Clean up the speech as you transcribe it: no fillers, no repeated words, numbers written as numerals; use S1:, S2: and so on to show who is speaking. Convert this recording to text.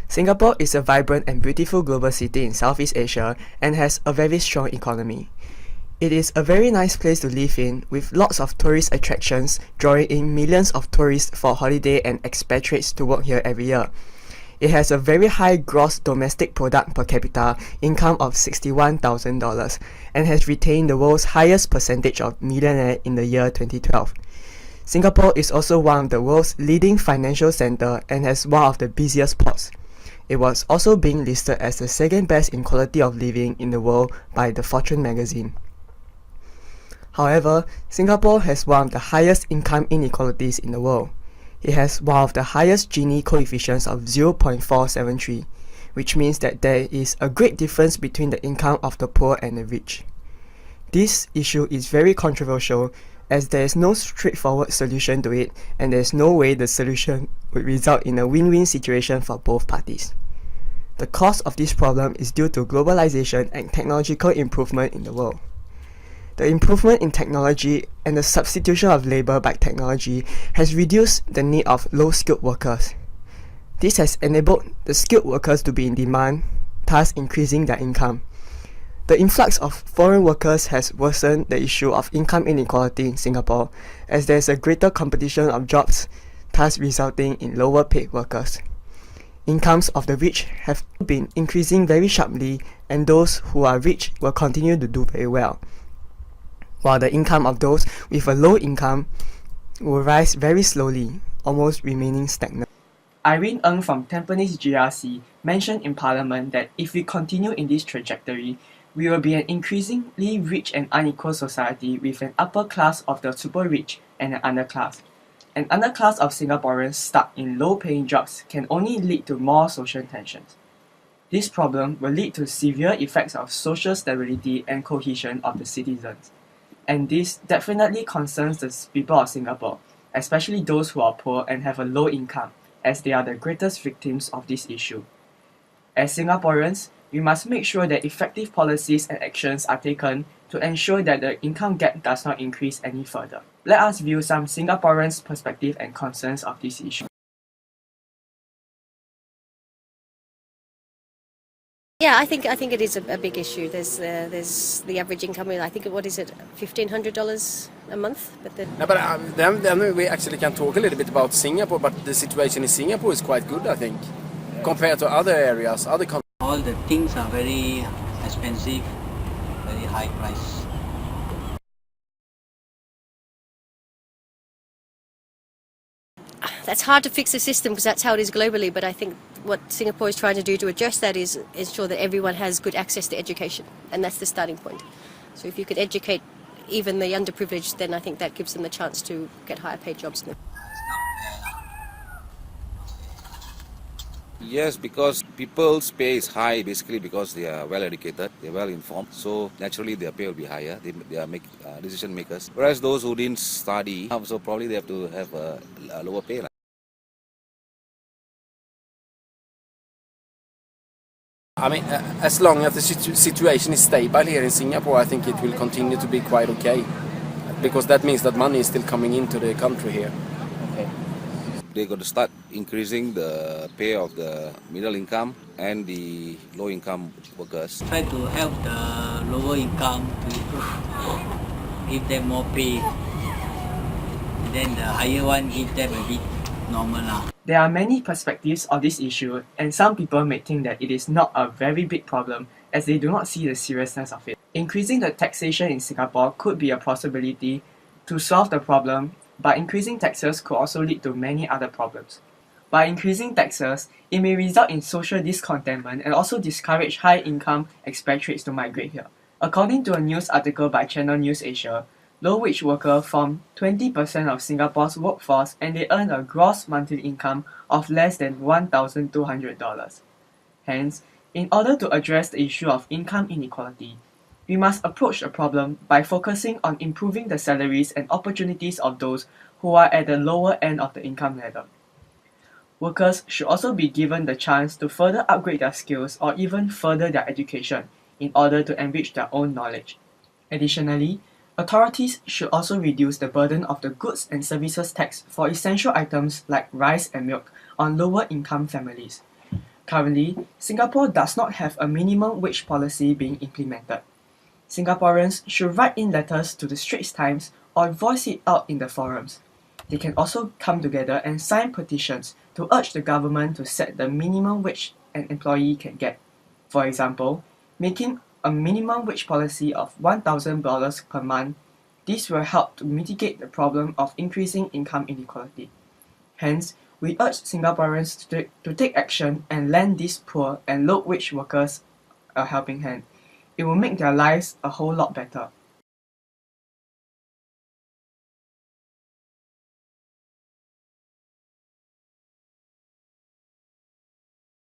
S1: Singapore is a vibrant and beautiful global city in Southeast Asia and has a very strong economy. It is a very nice place to live in, with lots of tourist attractions drawing in millions of tourists for holiday and expatriates to work here every year. It has a very high gross domestic product per capita income of $61,000 and has retained the world's highest percentage of millionaires in the year 2012. Singapore is also one of the world's leading financial center and has one of the busiest ports. It was also being listed as the second best in quality of living in the world by the Fortune magazine. However, Singapore has one of the highest income inequalities in the world. It has one of the highest Gini coefficients of 0.473, which means that there is a great difference between the income of the poor and the rich. This issue is very controversial as there is no straightforward solution to it, and there is no way the solution would result in a win-win situation for both parties. The cause of this problem is due to globalization and technological improvement in the world. The improvement in technology and the substitution of labor by technology has reduced the need of low-skilled workers. This has enabled the skilled workers to be in demand, thus increasing their income. The influx of foreign workers has worsened the issue of income inequality in Singapore, as there is a greater competition of jobs, thus resulting in lower paid workers. Incomes of the rich have been increasing very sharply, and those who are rich will continue to do very well, while the income of those with a low income will rise very slowly, almost remaining stagnant. Irene Ng from Tampines GRC mentioned in Parliament that if we continue in this trajectory, we will be an increasingly rich and unequal society with an upper class of the super rich and an underclass. An underclass of Singaporeans stuck in low-paying jobs can only lead to more social tensions. This problem will lead to severe effects of social stability and cohesion of the citizens. And this definitely concerns the people of Singapore, especially those who are poor and have a low income, as they are the greatest victims of this issue. As Singaporeans, we must make sure that effective policies and actions are taken to ensure that the income gap does not increase any further. Let us view some Singaporeans' perspective and concerns of this issue.
S2: Yeah, I think it is a big issue. There's the average income. I think what is it, $1,500 a month? But
S3: then we actually can talk a little bit about Singapore. But the situation in Singapore is quite good, I think, compared to other areas, other countries.
S4: All the things are very expensive, very high price.
S2: That's hard to fix the system because that's how it is globally. But I think what Singapore is trying to do to address that is ensure that everyone has good access to education, and that's the starting point. So if you could educate even the underprivileged, then I think that gives them the chance to get higher paid jobs.
S5: Yes, because people's pay is high basically because they are well educated, they are well informed, so naturally their pay will be higher. They are decision makers. Whereas those who didn't study, so probably they have to have a lower pay.
S3: I mean, as long as the situation is stable here in Singapore, I think it will continue to be quite okay, because that means that money is still coming into the country here.
S5: They're going to start increasing the pay of the middle income and the low income workers.
S4: Try to help the lower income to give them more pay. And then the higher one give them a bit normal now.
S1: There are many perspectives of this issue, and some people may think that it is not a very big problem as they do not see the seriousness of it. Increasing the taxation in Singapore could be a possibility to solve the problem, but increasing taxes could also lead to many other problems. By increasing taxes, it may result in social discontentment and also discourage high-income expatriates to migrate here. According to a news article by Channel News Asia, low-wage workers form 20% of Singapore's workforce and they earn a gross monthly income of less than $1,200. Hence, in order to address the issue of income inequality, we must approach the problem by focusing on improving the salaries and opportunities of those who are at the lower end of the income ladder. Workers should also be given the chance to further upgrade their skills or even further their education in order to enrich their own knowledge. Additionally, authorities should also reduce the burden of the goods and services tax for essential items like rice and milk on lower income families. Currently, Singapore does not have a minimum wage policy being implemented. Singaporeans should write in letters to the Straits Times or voice it out in the forums. They can also come together and sign petitions to urge the government to set the minimum wage an employee can get. For example, making a minimum wage policy of $1,000 per month. This will help to mitigate the problem of increasing income inequality. Hence, we urge Singaporeans to take action and lend these poor and low-wage workers a helping hand. It will make their lives a whole lot better.